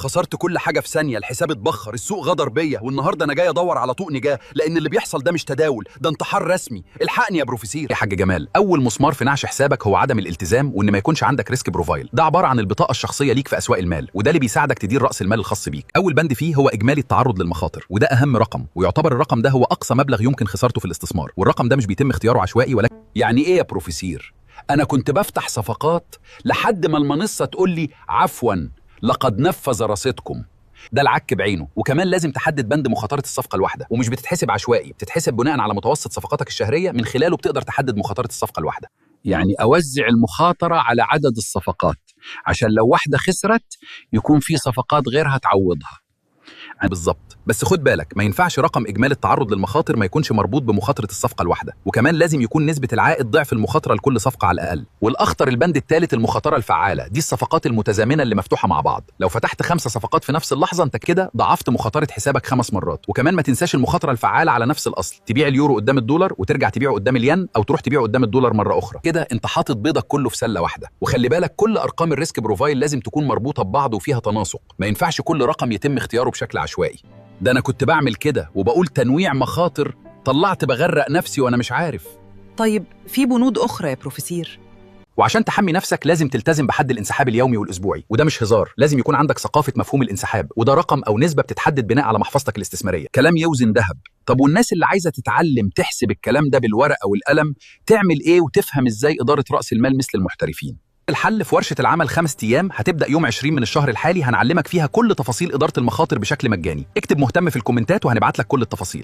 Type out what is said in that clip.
خسرت كل حاجة في ثانية، الحساب اتبخر، السوق غدر بيا، والنهاردة أنا جاي أدور على طوق نجاة، لأن اللي بيحصل ده مش تداول، ده انتحار رسمي. الحقني يا بروفيسير. يا حاج جمال، أول مسمار في نعش حسابك هو عدم الالتزام، وإن ما يكونش عندك ريسك بروفايل. ده عبارة عن البطاقة الشخصية ليك في أسواق المال، وده اللي بيساعدك تدير رأس المال الخاص بيك. أول بند فيه هو إجمالي التعرض للمخاطر، وده أهم رقم، ويعتبر الرقم ده هو أقصى مبلغ يمكن خسارته في الاستثمار، والرقم ده مش بيتم اختياره عشوائي ولا. يعني إيه يا بروفيسير؟ أنا كنت بفتح صفقات لحد ما المنصة تقول لي عفواً لقد نفذ رصيدكم. ده العك بعينه. وكمان لازم تحدد بند مخاطرة الصفقة الواحدة، ومش بتتحسب عشوائي، بتتحسب بناء على متوسط صفقاتك الشهرية، من خلاله بتقدر تحدد مخاطرة الصفقة الواحدة. يعني أوزع المخاطرة على عدد الصفقات، عشان لو واحدة خسرت يكون في صفقات غيرها تعوضها. بالظبط. بس خد بالك، ما ينفعش رقم إجمالي التعرض للمخاطر ما يكونش مربوط بمخاطرة الصفقة الواحدة، وكمان لازم يكون نسبة العائد ضعف المخاطرة لكل صفقة على الأقل. والأخطر البند الثالث، المخاطرة الفعالة، دي الصفقات المتزامنة اللي مفتوحة مع بعض. لو فتحت 5 صفقات في نفس اللحظة، انت كده ضعفت مخاطرة حسابك 5 مرات. وكمان ما تنساش المخاطرة الفعالة على نفس الأصل، تبيع اليورو قدام الدولار وترجع تبيعه قدام الين، أو تروح تبيعه قدام الدولار مرة أخرى. كده انت حاطط بيضك كله في سلة واحدة. وخلي بالك، كل أرقام الريسك بروفايل لازم تكون مربوطة ببعض وفيها تناسق، ما ينفعش كل رقم يتم اختياره بشكل عشوائي. ده أنا كنت بعمل كده وبقول تنويع مخاطر، طلعت بغرق نفسي وأنا مش عارف. طيب في بنود أخرى يا بروفيسير؟ وعشان تحمي نفسك لازم تلتزم بحد الانسحاب اليومي والأسبوعي، وده مش هزار. لازم يكون عندك ثقافة مفهوم الانسحاب، وده رقم أو نسبة بتتحدد بناء على محفظتك الاستثمارية. كلام يوزن ذهب. طب والناس اللي عايزة تتعلم تحسب الكلام ده بالورقة والقلم، تعمل إيه وتفهم إزاي إدارة رأس المال مثل المحترفين؟ الحل في ورشة العمل 5 أيام هتبدأ يوم 20 من الشهر الحالي، هنعلمك فيها كل تفاصيل إدارة المخاطر بشكل مجاني. اكتب مهتم في الكومنتات وهنبعت لك كل التفاصيل.